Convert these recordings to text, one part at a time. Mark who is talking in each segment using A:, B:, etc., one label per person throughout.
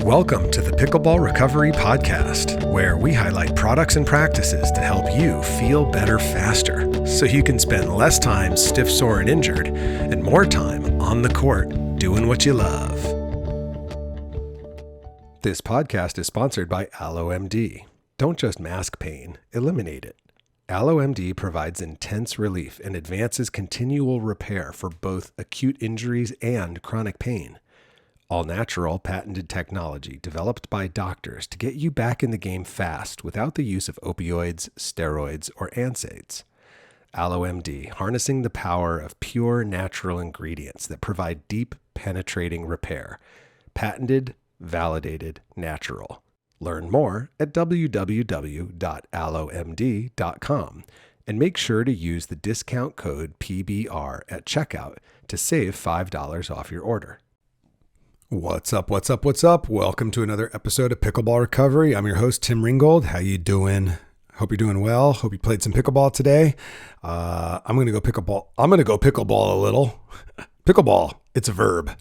A: Welcome to the Pickleball Recovery Podcast, where we highlight products and practices to help you feel better faster, so you can spend less time stiff, sore, and injured, and more time on the court doing what you love. This podcast is sponsored by AlloMD. Don't just mask pain, eliminate it. AlloMD provides intense relief and advances continual repair for both acute injuries and chronic pain. All-natural, patented technology developed by doctors to get you back in the game fast without the use of opioids, steroids, or NSAIDs. AlloMD, harnessing the power of pure natural ingredients that provide deep, penetrating repair. Patented, validated, natural. Learn more at www.allomd.com and make sure to use the discount code PBR at checkout to save $5 off your order. What's up? Welcome to another episode of Pickleball Recovery. I'm your host, Tim Ringgold. How you doing? Hope you're doing well. Hope you played some pickleball today. I'm going to go pickleball a little. Pickleball. It's a verb.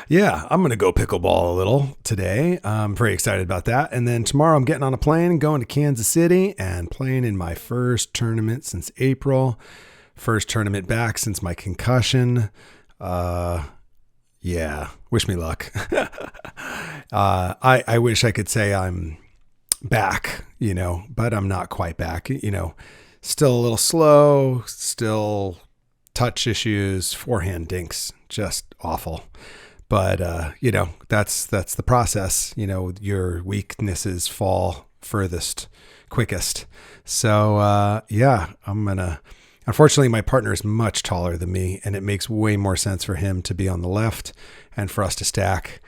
A: Yeah, I'm going to go pickleball a little today. I'm very excited about that. And then tomorrow I'm getting on a plane and going to Kansas City and playing in my first tournament since April. First tournament back since my concussion. Yeah, wish me luck. I wish I could say I'm back, but I'm not quite back, still a little slow, still touch issues, forehand dinks, just awful. But, that's the process, your weaknesses fall furthest, quickest. So, unfortunately, my partner is much taller than me, and it makes way more sense for him to be on the left and for us to stack.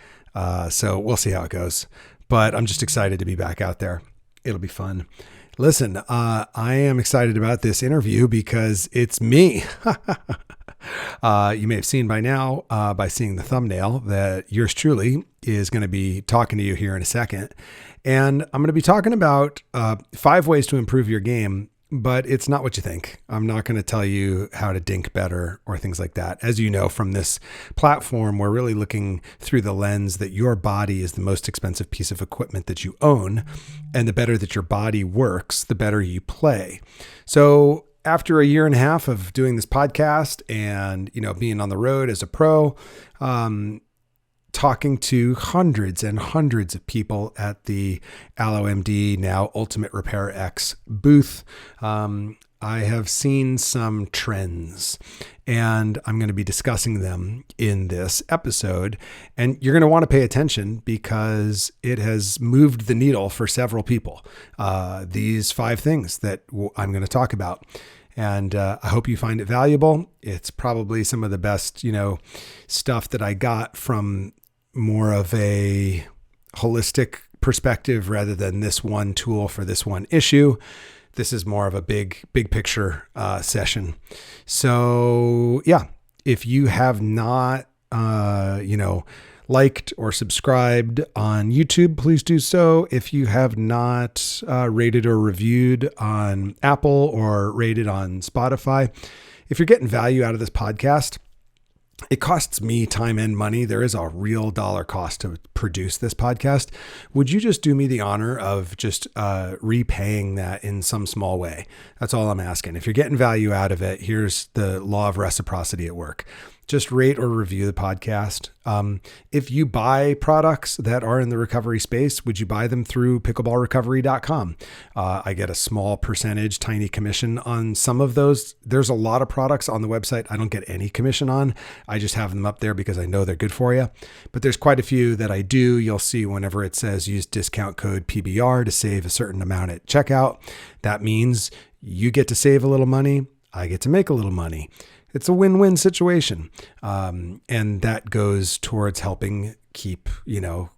A: So we'll see how it goes. But I'm just excited to be back out there. It'll be fun. Listen, I am excited about this interview because it's me. You may have seen by now, by seeing the thumbnail, that yours truly is going to be talking to you here in a second. And I'm going to be talking about 5 ways to improve your game. But it's not what you think. I'm not going to tell you how to dink better or things like that. As you know, from this platform, we're really looking through the lens that your body is the most expensive piece of equipment that you own. And the better that your body works, the better you play. So after a year and a half of doing this podcast and, being on the road as a pro, talking to hundreds and hundreds of people at the AlloMD, now Ultimate Repair X booth, I have seen some trends, and I'm going to be discussing them in this episode. And you're going to want to pay attention because it has moved the needle for several people. These 5 things that I'm going to talk about. And I hope you find it valuable. It's probably some of the best, stuff that I got from more of a holistic perspective rather than this one tool for this one issue. This is more of a big picture session. So yeah, if you have not, liked or subscribed on YouTube, please do so. If you have not rated or reviewed on Apple or rated on Spotify, if you're getting value out of this podcast, it costs me time and money. There is a real dollar cost to produce this podcast. Would you just do me the honor of just repaying that in some small way? That's all I'm asking. If you're getting value out of it, here's the law of reciprocity at work. Just rate or review the podcast. If you buy products that are in the recovery space, would you buy them through pickleballrecovery.com? I get a small percentage, tiny commission on some of those. There's a lot of products on the website I don't get any commission on. I just have them up there because I know they're good for you. But there's quite a few that I do. You'll see whenever it says use discount code PBR to save a certain amount at checkout. That means you get to save a little money. I get to make a little money. It's a win-win situation. And that goes towards helping keep,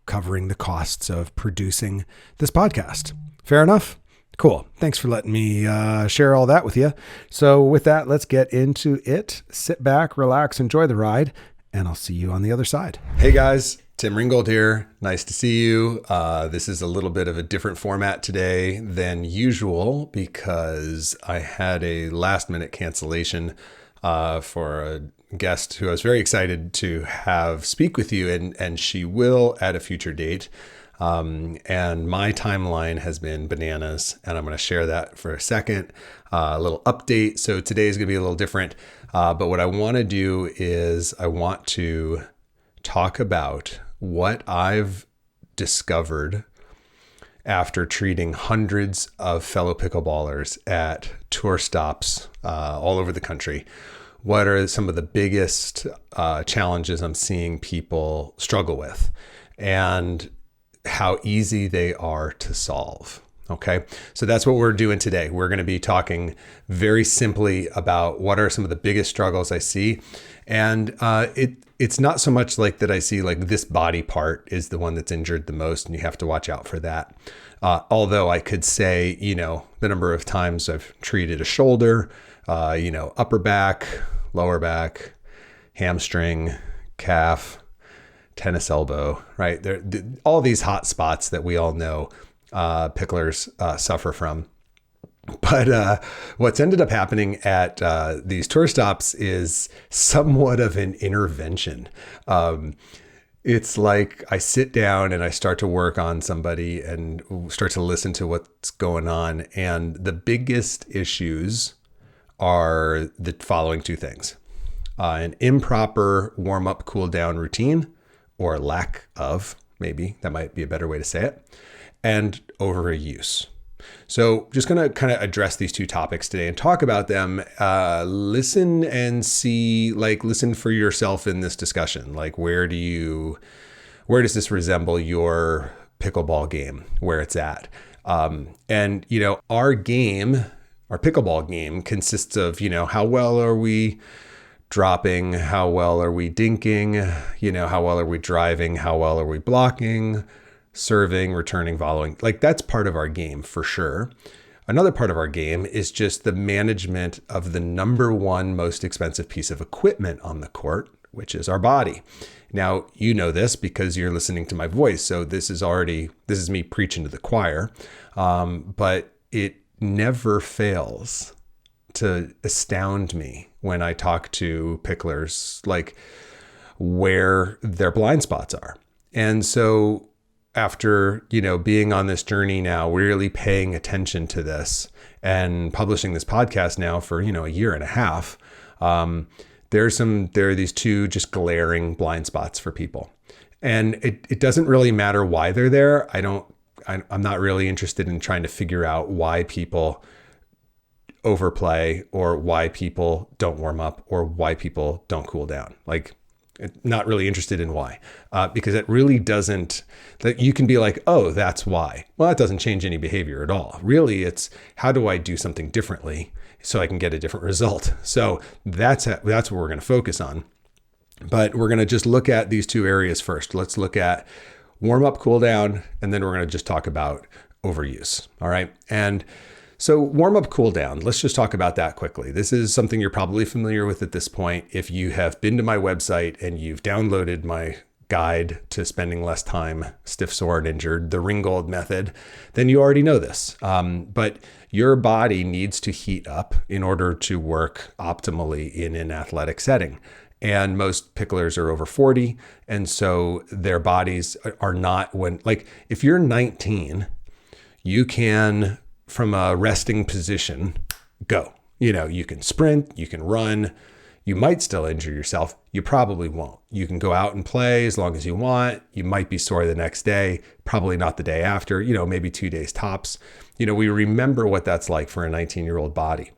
A: covering the costs of producing this podcast. Fair enough? Cool. Thanks for letting me share all that with you. So with that, let's get into it. Sit back, relax, enjoy the ride, and I'll see you on the other side. Hey guys, Tim Ringgold here. Nice to see you. This is a little bit of a different format today than usual because I had a last-minute cancellation for a guest who I was very excited to have speak with you, and she will at a future date. And my timeline has been bananas, and I'm going to share that for a second. A little update. So today is going to be a little different. But what I want to do is I want to talk about what I've discovered after treating hundreds of fellow pickleballers at tour stops all over the country. What are some of the biggest challenges I'm seeing people struggle with, and how easy they are to solve? Okay, so that's what we're doing today. We're going to be talking very simply about what are some of the biggest struggles I see. And it's not so much like that I see like this body part is the one that's injured the most, and you have to watch out for that. Although I could say, the number of times I've treated a shoulder, upper back, lower back, hamstring, calf, tennis elbow, right? All these hot spots that we all know picklers suffer from. But what's ended up happening at these tour stops is somewhat of an intervention. It's like I sit down and I start to work on somebody and start to listen to what's going on. And the biggest issues are the following two things. An improper warm-up, cool-down routine, or lack of, maybe that might be a better way to say it, and overuse. So just going to kind of address these two topics today and talk about them. Listen and see, listen for yourself in this discussion. Like, where does this resemble your pickleball game, where it's at? And our pickleball game consists of, how well are we dropping? How well are we dinking? How well are we driving? How well are we blocking? Serving, returning, volleying. That's part of our game for sure. Another part of our game is just the management of the number one most expensive piece of equipment on the court, which is our body. Now, you know this because you're listening to my voice. So this is me preaching to the choir. But it never fails to astound me when I talk to picklers, where their blind spots are. And so after, being on this journey now, really paying attention to this and publishing this podcast now for, a year and a half, there are these two just glaring blind spots for people. And it doesn't really matter why they're there. I'm not really interested in trying to figure out why people overplay or why people don't warm up or why people don't cool down. Not really interested in why, because it really doesn't, that you can be like, oh, that's why. Well, that doesn't change any behavior at all. Really, it's how do I do something differently so I can get a different result? So that's what we're going to focus on. But we're going to just look at these two areas first. Let's look at warm up, cool down, and then we're going to just talk about overuse. All right. And so warm up, cool down. Let's just talk about that quickly. This is something you're probably familiar with at this point. If you have been to my website and you've downloaded my guide to spending less time stiff, sore, and injured, the Ringgold method, then you already know this. But your body needs to heat up in order to work optimally in an athletic setting. And most picklers are over 40. And so their bodies are not if you're 19, you can, from a resting position, go. You can sprint, you can run, you might still injure yourself. You probably won't. You can go out and play as long as you want. You might be sore the next day, probably not the day after, maybe 2 days tops. We remember what that's like for a 19-year-old body.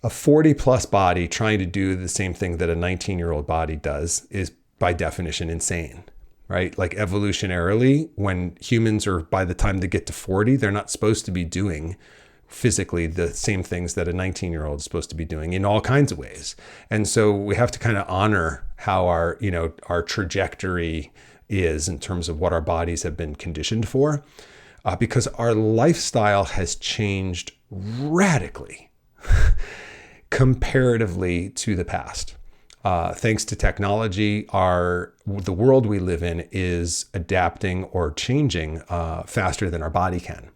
A: A 40 plus body trying to do the same thing that a 19-year-old body does is by definition insane. Right? Evolutionarily, when humans are, by the time they get to 40, they're not supposed to be doing physically the same things that a 19-year-old is supposed to be doing in all kinds of ways. And so we have to kind of honor how our trajectory is in terms of what our bodies have been conditioned for, because our lifestyle has changed radically comparatively to the past. Thanks to technology, the world we live in is adapting or changing faster than our body can.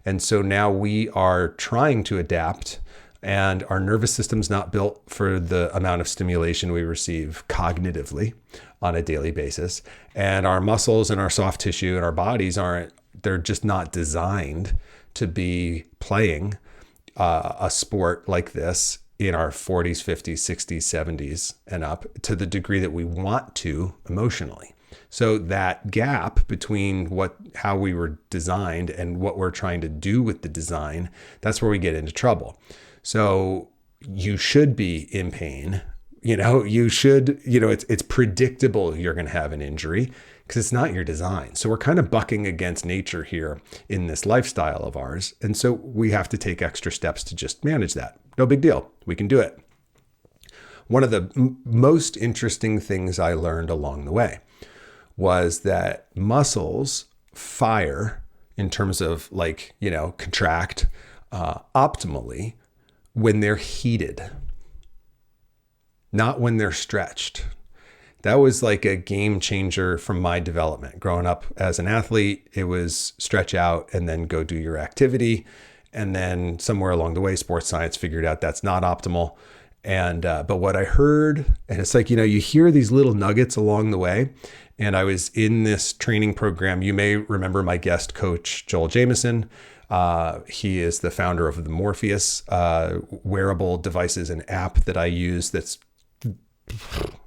A: And so now we are trying to adapt And our nervous system's not built for the amount of stimulation we receive cognitively on a daily basis. And our muscles and our soft tissue and our bodies they're just not designed to be playing a sport like this in our 40s, 50s, 60s, 70s and up to the degree that we want to emotionally. So that gap between how we were designed and what we're trying to do with the design, that's where we get into trouble. So you should be in pain. It's predictable you're going to have an injury because it's not your design. So we're kind of bucking against nature here in this lifestyle of ours. And so we have to take extra steps to just manage that. No big deal. We can do it. One of the most interesting things I learned along the way was that muscles fire in terms of contract optimally when they're heated, not when they're stretched. That was like a game changer from my development. Growing up as an athlete, it was stretch out and then go do your activity. And then somewhere along the way, sports science figured out that's not optimal. And but what I heard, and it's like, you hear these little nuggets along the way. And I was in this training program. You may remember my guest coach, Joel Jameson. He is the founder of the Morpheus wearable devices and app that I use. That's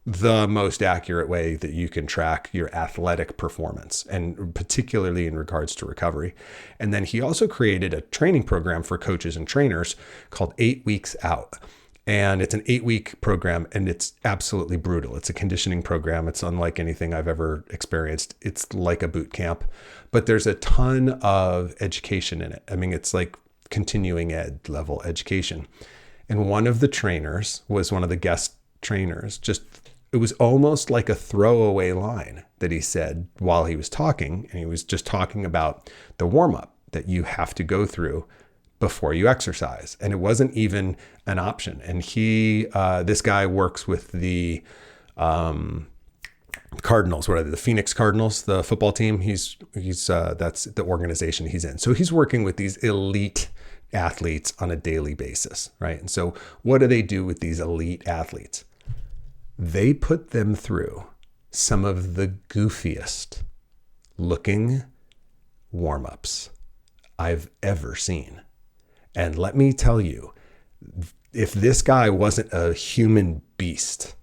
A: the most accurate way that you can track your athletic performance, and particularly in regards to recovery. And then he also created a training program for coaches and trainers called 8 Weeks Out. And it's an 8-week program, and it's absolutely brutal. It's a conditioning program. It's unlike anything I've ever experienced. It's like a boot camp, but there's a ton of education in it. I mean, it's like continuing ed level education. And one of the trainers was one of the guest trainers. It was almost like a throwaway line that he said while he was talking. And he was just talking about the warm-up that you have to go through before you exercise. And it wasn't even an option. And this guy works with the Cardinals, what are they? The Phoenix Cardinals, the football team. He's that's the organization he's in. So he's working with these elite athletes on a daily basis, right? And so what do they do with these elite athletes? They put them through some of the goofiest looking warm-ups I've ever seen. And let me tell you, if this guy wasn't a human beast,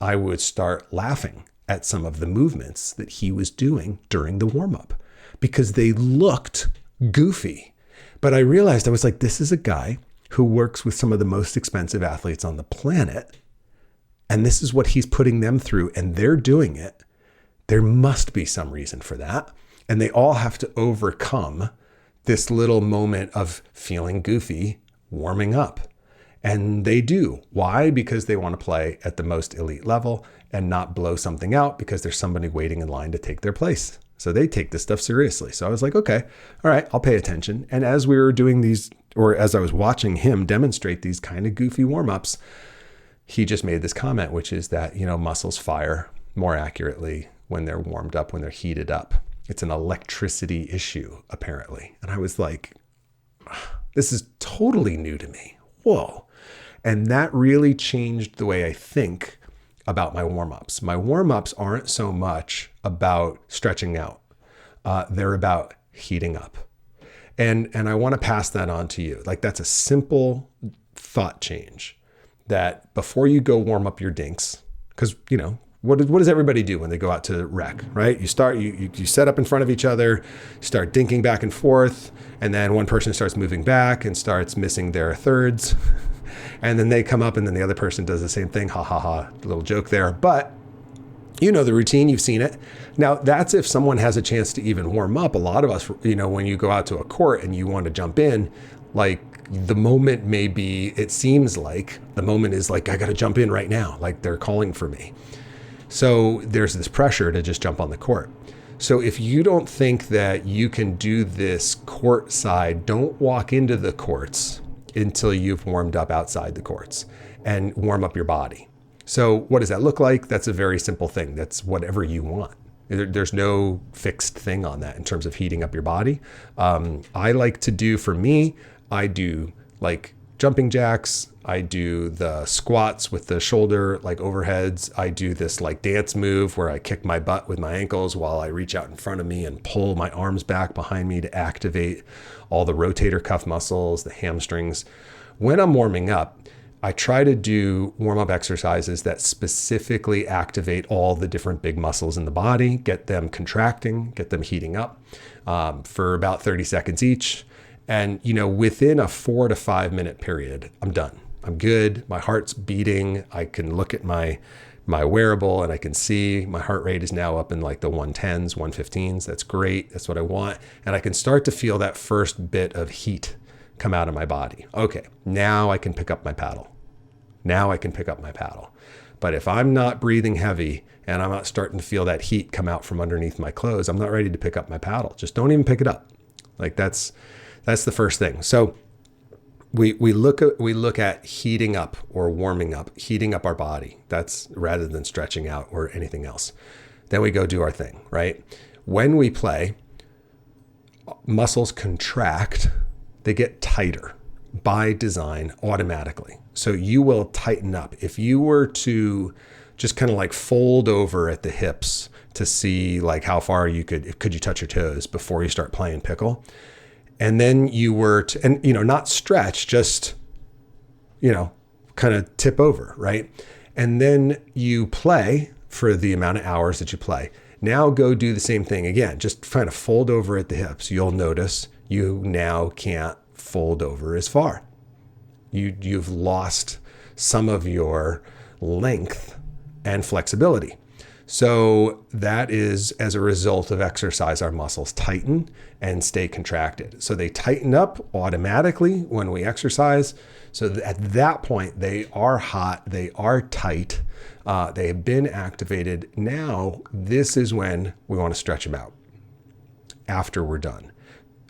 A: I would start laughing at some of the movements that he was doing during the warm-up because they looked goofy. But I realized, I was like, this is a guy who works with some of the most expensive athletes on the planet. And this is what he's putting them through, and they're doing it. There must be some reason for that. And they all have to overcome this little moment of feeling goofy, warming up. And they do. Why? Because they want to play at the most elite level and not blow something out because there's somebody waiting in line to take their place. So they take this stuff seriously. So I was like, okay, all right, I'll pay attention. And as we were doing these, or as I was watching him demonstrate these kind of goofy warm-ups, he just made this comment, which is that, muscles fire more accurately when they're warmed up, when they're heated up. It's an electricity issue, apparently. And I was like, this is totally new to me. Whoa. And that really changed the way I think about my warm-ups. My warm-ups aren't so much about stretching out. They're about heating up. And I want to pass that on to you. Like, that's a simple thought change, that before you go warm up your dinks, because, what does everybody do when they go out to rec, right? You set up in front of each other, start dinking back and forth, and then one person starts moving back and starts missing their thirds. And then they come up and then the other person does the same thing. Ha ha ha, little joke there. But you know the routine, you've seen it. Now that's if someone has a chance to even warm up. A lot of us, when you go out to a court and you want to jump in, like the moment it seems like the moment is like, I got to jump in right now. Like they're calling for me. So there's this pressure to just jump on the court. So if you don't think that you can do this court side, don't walk into the courts until you've warmed up outside the courts and warm up your body. So what does that look like? That's a very simple thing. That's whatever you want. There's no fixed thing on that in terms of heating up your body. I do like jumping jacks. I do the squats with the shoulder like overheads. I do this like dance move where I kick my butt with my ankles while I reach out in front of me and pull my arms back behind me to activate all the rotator cuff muscles, the hamstrings. When I'm warming up, I try to do warm-up exercises that specifically activate all the different big muscles in the body, get them contracting, get them heating up for about 30 seconds each. And, within a 4 to 5 minute period, I'm done. I'm good. My heart's beating. I can look at my wearable and I can see my heart rate is now up in like the 110s, 115s. That's great. That's what I want. And I can start to feel that first bit of heat come out of my body. Okay, now I can pick up my paddle. But if I'm not breathing heavy and I'm not starting to feel that heat come out from underneath my clothes, I'm not ready to pick up my paddle. Just don't even pick it up. Like that's the first thing. So we look at heating up or warming up, heating up our body. That's rather than stretching out or anything else. Then we go do our thing, right? When we play, muscles contract, they get tighter by design automatically. So you will tighten up. If you were to just kind of like fold over at the hips to see like how far could you touch your toes before you start playing pickle? And then you were to, and not stretch, just, kind of tip over, right? And then you play for the amount of hours that you play. Now go do the same thing again, just kind of fold over at the hips. You'll notice you now can't fold over as far. You've lost some of your length and flexibility. So that is as a result of exercise, our muscles tighten and stay contracted. So they tighten up automatically when we exercise. So at that point, they are hot, they are tight, they have been activated. Now, this is when we want to stretch them out after we're done.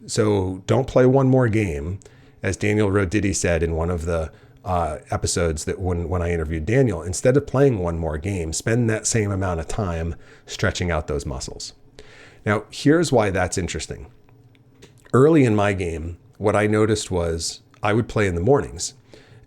A: So don't play one more game. As Daniel Roditi said in one of the episodes that when I interviewed Daniel, instead of playing one more game, spend that same amount of time stretching out those muscles. Now, here's why that's interesting. Early in my game, what I noticed was I would play in the mornings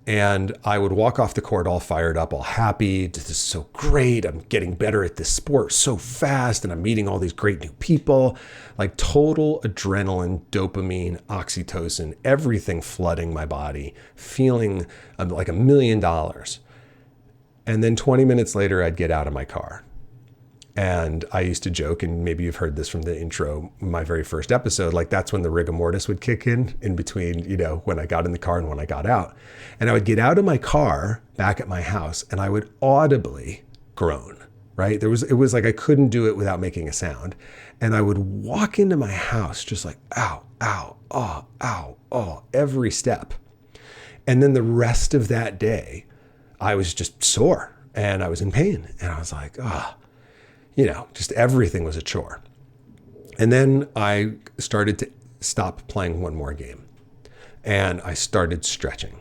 A: and I would walk off the court all fired up, all happy. This is so great. I'm getting better at this sport so fast and I'm meeting all these great new people. Like total adrenaline, dopamine, oxytocin, everything flooding my body, feeling like $1 million. And then 20 minutes later, I'd get out of my car. And I used to joke, and maybe you've heard this from the intro, my very first episode, like that's when the rigor mortis would kick in between, when I got in the car and when I got out. And I would get out of my car back at my house and I would audibly groan, right? It was like I couldn't do it without making a sound. And I would walk into my house just like, ow, ow, oh, every step. And then the rest of that day, I was just sore and I was in pain. And I was like, just everything was a chore. And then I started to stop playing one more game and I started stretching.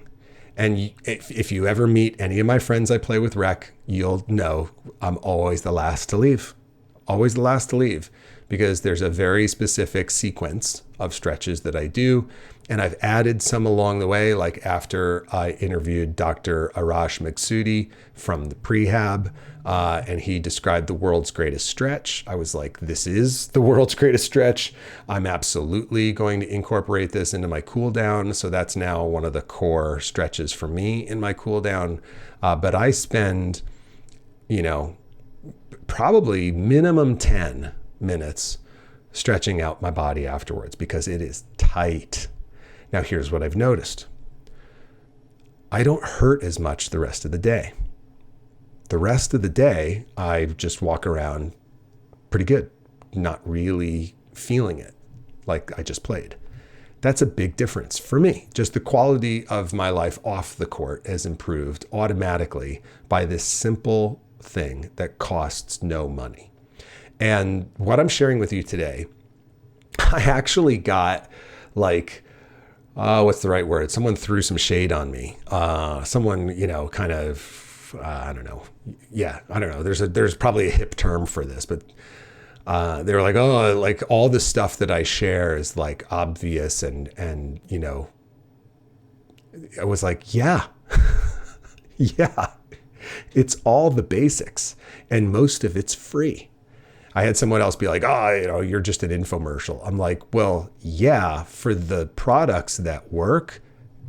A: And if you ever meet any of my friends I play with rec, you'll know I'm always the last to leave. Always the last to leave because there's a very specific sequence of stretches that I do. And I've added some along the way, like after I interviewed Dr. Arash Maksudi from the Prehab, and he described the world's greatest stretch. I was like, this is the world's greatest stretch. I'm absolutely going to incorporate this into my cool down. So that's now one of the core stretches for me in my cool down. But I spend, probably minimum 10 minutes stretching out my body afterwards because it is tight. Now, here's what I've noticed. I don't hurt as much the rest of the day. The rest of the day, I just walk around pretty good, not really feeling it like I just played. That's a big difference for me. Just the quality of my life off the court has improved automatically by this simple thing that costs no money. And what I'm sharing with you today, I actually got what's the right word? Someone threw some shade on me. Someone, kind of, I don't know. Yeah, I don't know. There's probably a hip term for this, but they were like, oh, like all the stuff that I share is like obvious and I was like, yeah, yeah, it's all the basics, and most of it's free. I had someone else be like, oh, you're just an infomercial. I'm like, well, yeah, for the products that work.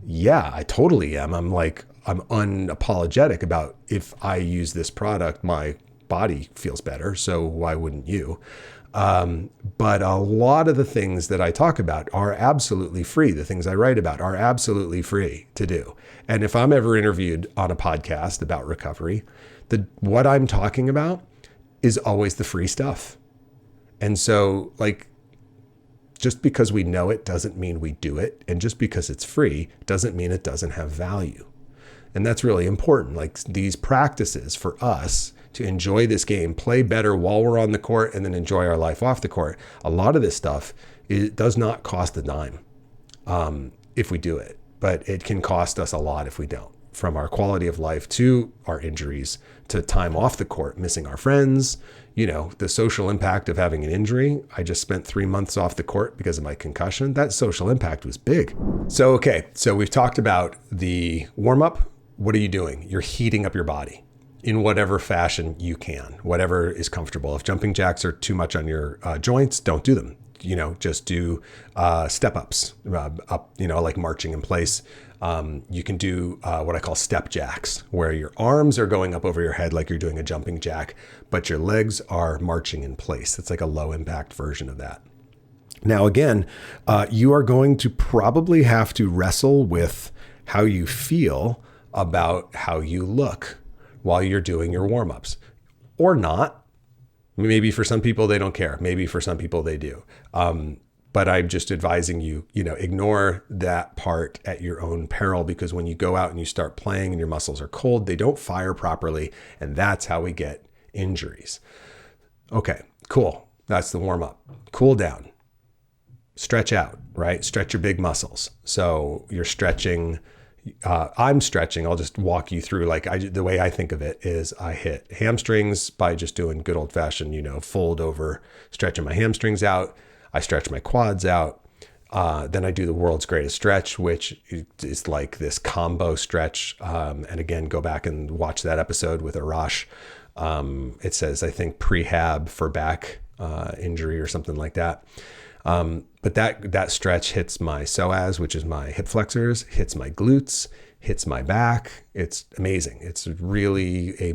A: Yeah, I totally am. I'm unapologetic about, if I use this product, my body feels better. So why wouldn't you? But a lot of the things that I talk about are absolutely free. The things I write about are absolutely free to do. And if I'm ever interviewed on a podcast about recovery, what I'm talking about is always the free stuff. And so, just because we know it doesn't mean we do it. And just because it's free doesn't mean it doesn't have value. And that's really important. Like, these practices for us to enjoy this game, play better while we're on the court, and then enjoy our life off the court. A lot of this stuff, it does not cost a dime if we do it, but it can cost us a lot if we don't. From our quality of life to our injuries to time off the court, missing our friends, the social impact of having an injury. I just spent 3 months off the court because of my concussion. That social impact was big. So we've talked about the warm up. What are you doing? You're heating up your body in whatever fashion you can, whatever is comfortable. If jumping jacks are too much on your joints, don't do them. Just do step ups, like marching in place. You can do what I call step jacks, where your arms are going up over your head like you're doing a jumping jack, but your legs are marching in place. It's like a low impact version of that. Now, again, you are going to probably have to wrestle with how you feel about how you look while you're doing your warm-ups, or not. Maybe for some people, they don't care. Maybe for some people they do. But I'm just advising you, ignore that part at your own peril, because when you go out and you start playing and your muscles are cold, they don't fire properly. And that's how we get injuries. Okay, cool. That's the warm up. Cool down. Stretch out, right? Stretch your big muscles. So you're stretching. I'm stretching. I'll just walk you through. The way I think of it is I hit hamstrings by just doing good old fashioned, fold over, stretching my hamstrings out. I stretch my quads out. Then I do the world's greatest stretch, which is like this combo stretch. And again, go back and watch that episode with Arash. It says, I think, prehab for back injury or something like that. But that stretch hits my psoas, which is my hip flexors, hits my glutes, hits my back. It's amazing. It's really a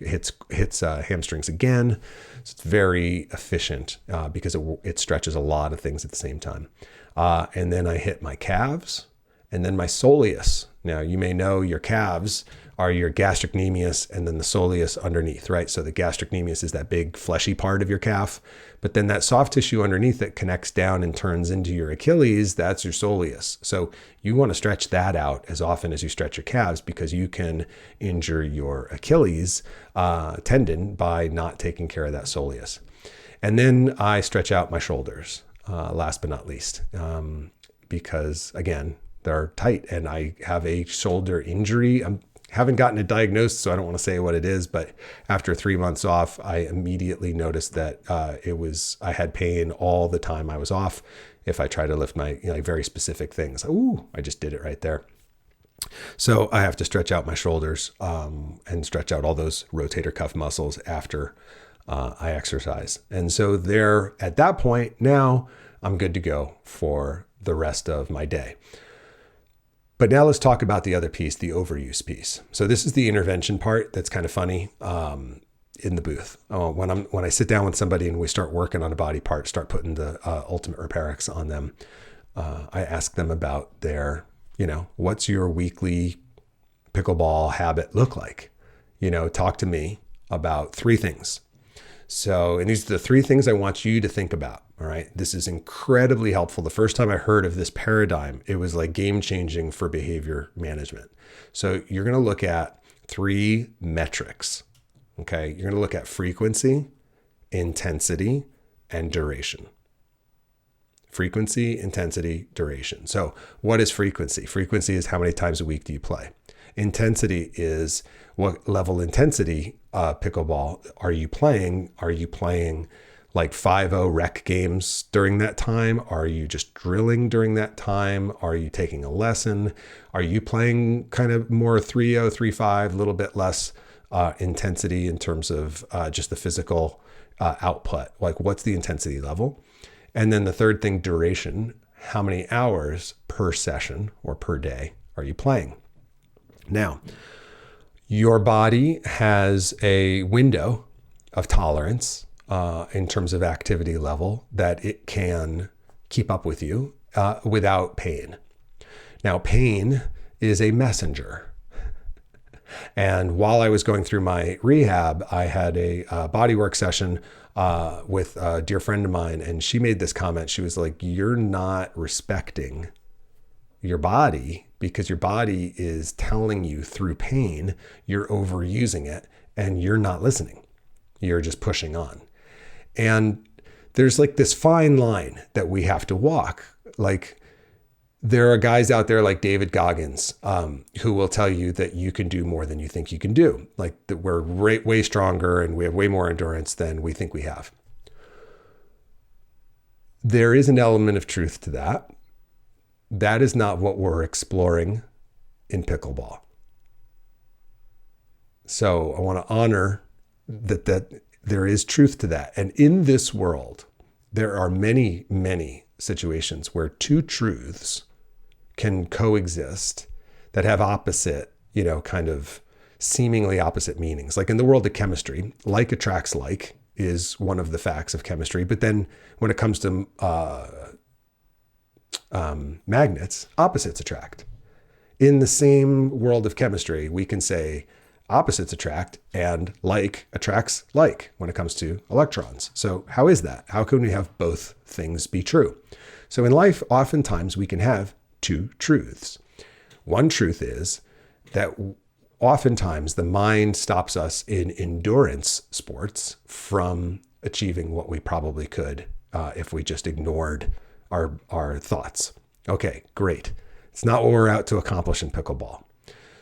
A: hits hamstrings again. So it's very efficient because it stretches a lot of things at the same time. And then I hit my calves and then my soleus. Now, you may know your calves are your gastrocnemius and then the soleus underneath, right? So the gastrocnemius is that big fleshy part of your calf, but then that soft tissue underneath that connects down and turns into your Achilles, that's your soleus. So you want to stretch that out as often as you stretch your calves, because you can injure your Achilles tendon by not taking care of that soleus. And then I stretch out my shoulders, last but not least, because again, they're tight and I have a shoulder injury. Haven't gotten it diagnosed, so I don't want to say what it is, but after 3 months off, I immediately noticed that I had pain all the time I was off. If I try to lift my very specific things, I just did it right there. So I have to stretch out my shoulders and stretch out all those rotator cuff muscles after I exercise. And so there, at that point, now I'm good to go for the rest of my day. But now let's talk about the other piece, the overuse piece. So this is the intervention part that's kind of funny in the booth. When I sit down with somebody and we start working on a body part, start putting the Ultimate Repair X on them, I ask them about their, what's your weekly pickleball habit look like? Talk to me about 3 things. So, and these are the 3 things I want you to think about. All right. This is incredibly helpful. The first time I heard of this paradigm, it was like game changing for behavior management. So you're going to look at 3 metrics. Okay. You're going to look at frequency, intensity, and duration. Frequency, intensity, duration. So what is frequency? Frequency is how many times a week do you play? Intensity is what level intensity pickleball are you playing? Are you playing like 5-0 rec games during that time? Are you just drilling during that time? Are you taking a lesson? Are you playing kind of more 3-0, 3-5, a little bit less intensity in terms of just the physical output? Like, what's the intensity level? And then the third thing, duration. How many hours per session or per day are you playing? Now, your body has a window of tolerance in terms of activity level that it can keep up with you without pain. Now, pain is a messenger. And while I was going through my rehab, I had a bodywork session with a dear friend of mine, and she made this comment. She was like, "You're not respecting your body because your body is telling you through pain, you're overusing it and you're not listening. You're just pushing on." And there's like this fine line that we have to walk. Like, there are guys out there like David Goggins who will tell you that you can do more than you think you can do. Like, that we're way stronger and we have way more endurance than we think we have. There is an element of truth to that. That is not what we're exploring in pickleball. So I want to honor that there is truth to that. And in this world, there are many, many situations where two truths can coexist that have opposite, kind of seemingly opposite meanings. Like in the world of chemistry, like attracts like is one of the facts of chemistry. But then when it comes to magnets, opposites attract. In the same world of chemistry, we can say opposites attract and like attracts like when it comes to electrons. So how is that? How can we have both things be true? So in life, oftentimes we can have two truths. One truth is that oftentimes the mind stops us in endurance sports from achieving what we probably could if we just ignored our thoughts. Okay, great. It's not what we're out to accomplish in pickleball.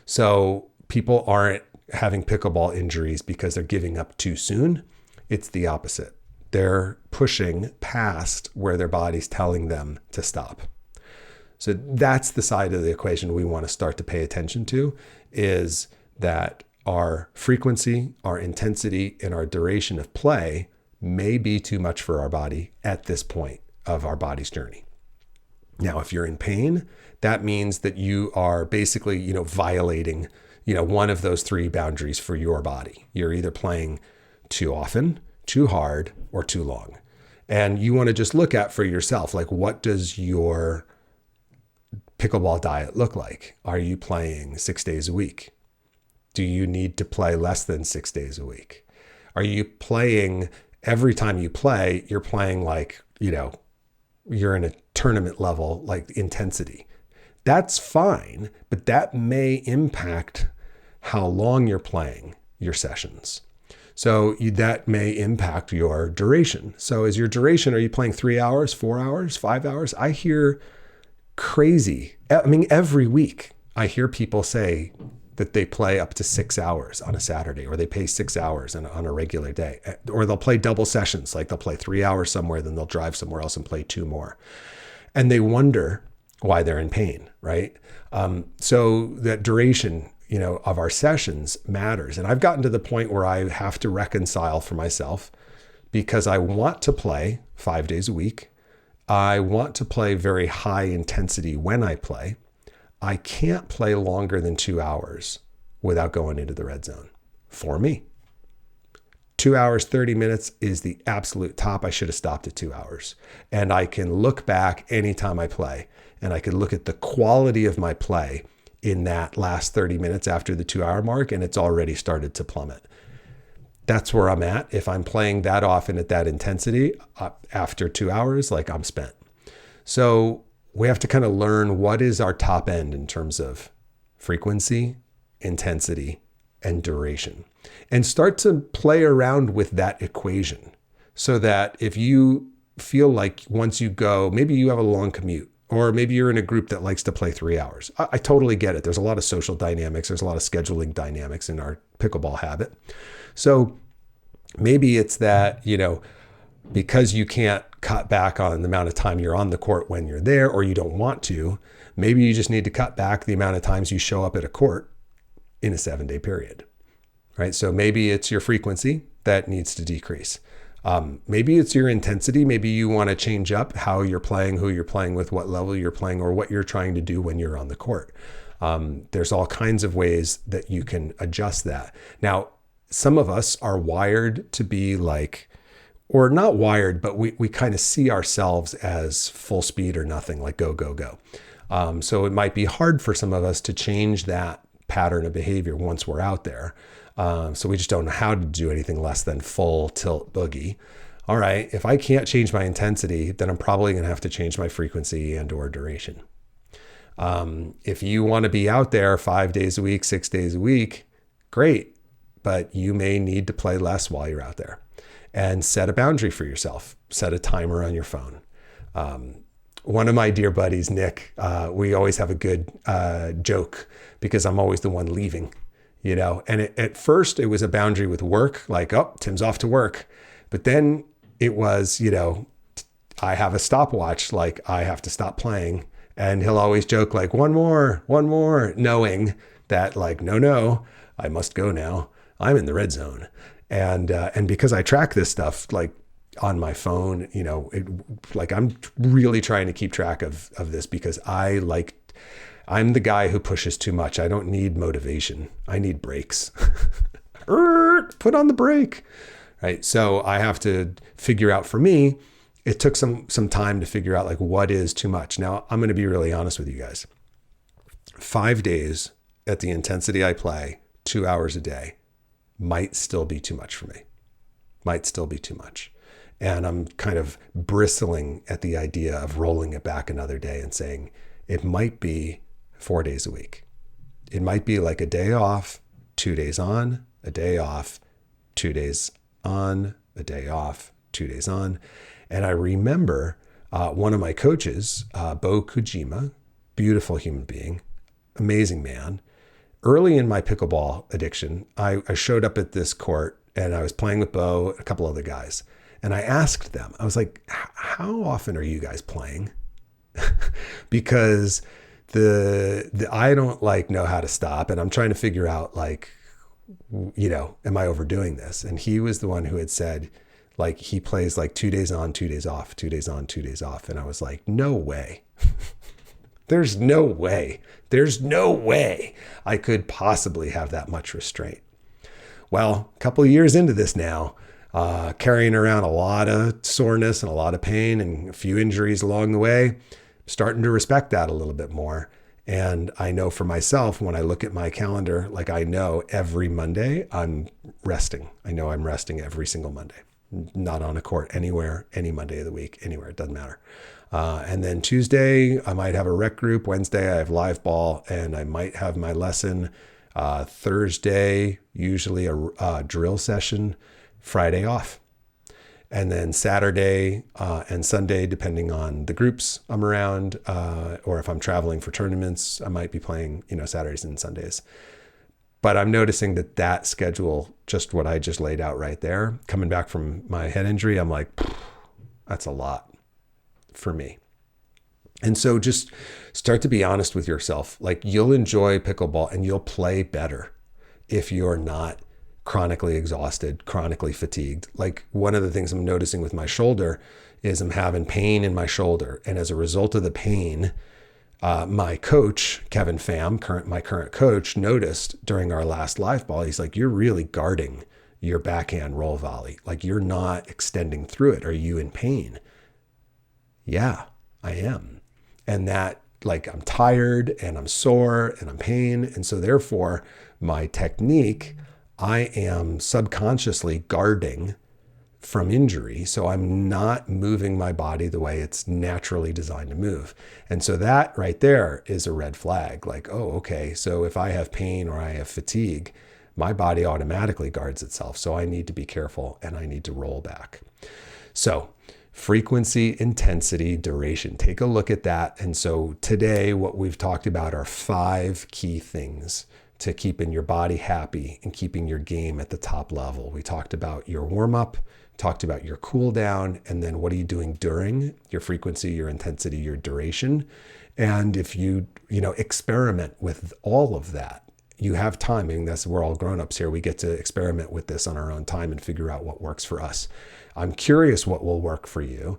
A: So people aren't having pickleball injuries because they're giving up too soon. It's the opposite. They're pushing past where their body's telling them to stop. So that's the side of the equation we want to start to pay attention to, is that our frequency, our intensity, and our duration of play may be too much for our body at this point of our body's journey. Now, if you're in pain, that means that you are basically, violating, one of those three boundaries for your body. You're either playing too often, too hard, or too long. And you want to just look at for yourself, like, what does your pickleball diet look like? Are you playing 6 days a week? Do you need to play less than 6 days a week? Are you playing every time you play, you're playing like, you're in a tournament level, like intensity? That's fine, but that may impact how long you're playing your sessions. So that may impact your duration. So is your duration, are you playing 3 hours, 4 hours, 5 hours? I hear crazy. Every week I hear people say that they play up to 6 hours on a Saturday, or they play 6 hours on a regular day, or they'll play double sessions. Like they'll play 3 hours somewhere, then they'll drive somewhere else and play 2 more. And they wonder why they're in pain, right? So that duration, of our sessions matters. And I've gotten to the point where I have to reconcile for myself, because I want to play 5 days a week. I want to play very high intensity when I play. I can't play longer than 2 hours without going into the red zone for me. 2 hours, 30 minutes is the absolute top. I should have stopped at 2 hours. And I can look back anytime I play, and I can look at the quality of my play in that last 30 minutes after the 2 hour mark, and it's already started to plummet. That's where I'm at. If I'm playing that often at that intensity, after 2 hours, like, I'm spent. So we have to kind of learn what is our top end in terms of frequency, intensity, and duration, and start to play around with that equation, so that if you feel like once you go, maybe you have a long commute, or maybe you're in a group that likes to play 3 hours. I totally get it. There's a lot of social dynamics. There's a lot of scheduling dynamics in our pickleball habit. So maybe it's that, because you can't cut back on the amount of time you're on the court when you're there, or you don't want to, maybe you just need to cut back the amount of times you show up at a court in a 7-day period, right? So maybe it's your frequency that needs to decrease. Maybe it's your intensity. Maybe you want to change up how you're playing, who you're playing with, what level you're playing, or what you're trying to do when you're on the court. There's all kinds of ways that you can adjust that. Now, some of us are wired to be like, or not wired, but we kind of see ourselves as full speed or nothing, like go, go, go. So it might be hard for some of us to change that pattern of behavior once we're out there. So we just don't know how to do anything less than full tilt boogie. All right, if I can't change my intensity, then I'm probably going to have to change my frequency and or duration. If you want to be out there 5 days a week, 6 days a week, great, but you may need to play less while you're out there. And set a boundary for yourself. Set a timer on your phone. One of my dear buddies, Nick, we always have a good joke because I'm always the one leaving, you know. And at first it was a boundary with work, like, oh, Tim's off to work. But then it was, you know, I have a stopwatch, like I have to stop playing. And he'll always joke like, one more, knowing that like, no, I must go now. I'm in the red zone. And because I track this stuff like on my phone, you know, I'm really trying to keep track of this because I'm the guy who pushes too much. I don't need motivation. I need breaks. Put on the brake, right? So I have to figure out, for me, it took some time to figure out like what is too much. Now I'm going to be really honest with you guys. 5 days at the intensity I play, 2 hours a day, might still be too much for me. Might still be too much. And I'm kind of bristling at the idea of rolling it back another day and saying it might be 4 days a week. It might be like a day off, 2 days on, a day off, 2 days on, a day off, 2 days on. And I remember one of my coaches, Bo Kojima, beautiful human being, amazing man. Early in my pickleball addiction, I showed up at this court and I was playing with Bo and a couple other guys. And I asked them, I was like, how often are you guys playing? Because the I don't like know how to stop. And I'm trying to figure out like, you know, am I overdoing this? And he was the one who had said, like, he plays like 2 days on, 2 days off, 2 days on, 2 days off. And I was like, no way. There's no way I could possibly have that much restraint. Well, a couple of years into this now, carrying around a lot of soreness and a lot of pain and a few injuries along the way, starting to respect that a little bit more. And I know for myself, when I look at my calendar, like I know every Monday I'm resting. I know I'm resting every single Monday. Not on a court anywhere, any Monday of the week, anywhere, it doesn't matter. And then Tuesday, I might have a rec group. Wednesday, I have live ball and I might have my lesson. Thursday, usually a drill session. Friday off. And then Saturday and Sunday, depending on the groups I'm around, or if I'm traveling for tournaments, I might be playing, you know, Saturdays and Sundays. But I'm noticing that schedule, just what I just laid out right there, coming back from my head injury, I'm like, that's a lot for me. And so just start to be honest with yourself. Like, you'll enjoy pickleball and you'll play better if you're not chronically exhausted, chronically fatigued. Like, one of the things I'm noticing with my shoulder is I'm having pain in my shoulder. And as a result of the pain, my coach, Kevin Pham, my current coach, noticed during our last live ball, he's like, you're really guarding your backhand roll volley. Like, you're not extending through it. Are you in pain? Yeah, I am. And that, like, I'm tired and I'm sore and I'm pain. And so therefore my technique, I am subconsciously guarding from injury. So I'm not moving my body the way it's naturally designed to move. And so that right there is a red flag. Like, oh, okay. So if I have pain or I have fatigue, my body automatically guards itself. So I need to be careful and I need to roll back. So frequency, intensity, duration, take a look at that. And so today, what we've talked about are 5 key things to keeping your body happy and keeping your game at the top level. We talked about your warm-up, talked about your cool down, and then what are you doing during, your frequency, your intensity, your duration. And if you experiment with all of that, you have time. I mean, we're all grown-ups here. We get to experiment with this on our own time and figure out what works for us. I'm curious what will work for you.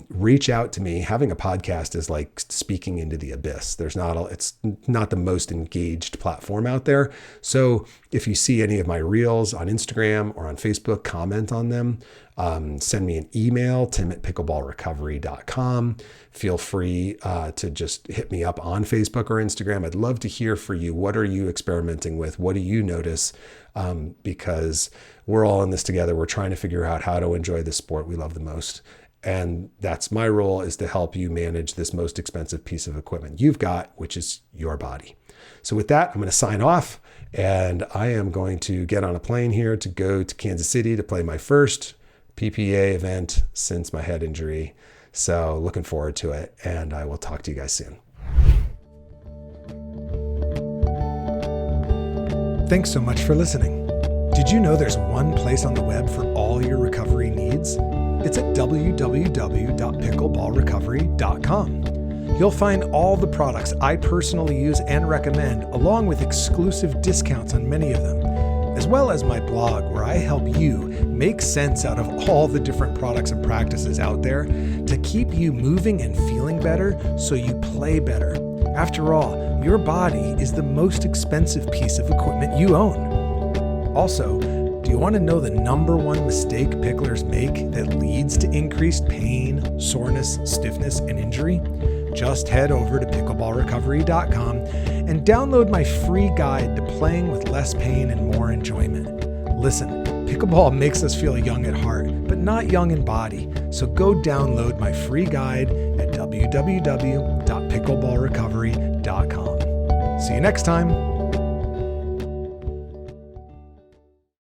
A: Reach out to me. Having a podcast is like speaking into the abyss. It's not the most engaged platform out there. So if you see any of my reels on Instagram or on Facebook, comment on them. Send me an email, tim@pickleballrecovery.com. Feel free to just hit me up on Facebook or Instagram. I'd love to hear for you. What are you experimenting with? What do you notice? Because we're all in this together. We're trying to figure out how to enjoy the sport we love the most. And that's my role, is to help you manage this most expensive piece of equipment you've got, which is your body. So with that, I'm going to sign off, and I am going to get on a plane here to go to Kansas City to play my first PPA event since my head injury. So looking forward to it, and I will talk to you guys soon. Thanks so much for listening. Did you know there's one place on the web for all your recovery needs? It's at www.pickleballrecovery.com. You'll find all the products I personally use and recommend, along with exclusive discounts on many of them, as well as my blog, where I help you make sense out of all the different products and practices out there to keep you moving and feeling better so you play better. After all, your body is the most expensive piece of equipment you own. Also, do you want to know the number one mistake picklers make that leads to increased pain, soreness, stiffness, and injury? Just head over to pickleballrecovery.com and download my free guide to playing with less pain and more enjoyment. Listen, pickleball makes us feel young at heart, but not young in body. So go download my free guide at www.pickleballrecovery.com. See you next time.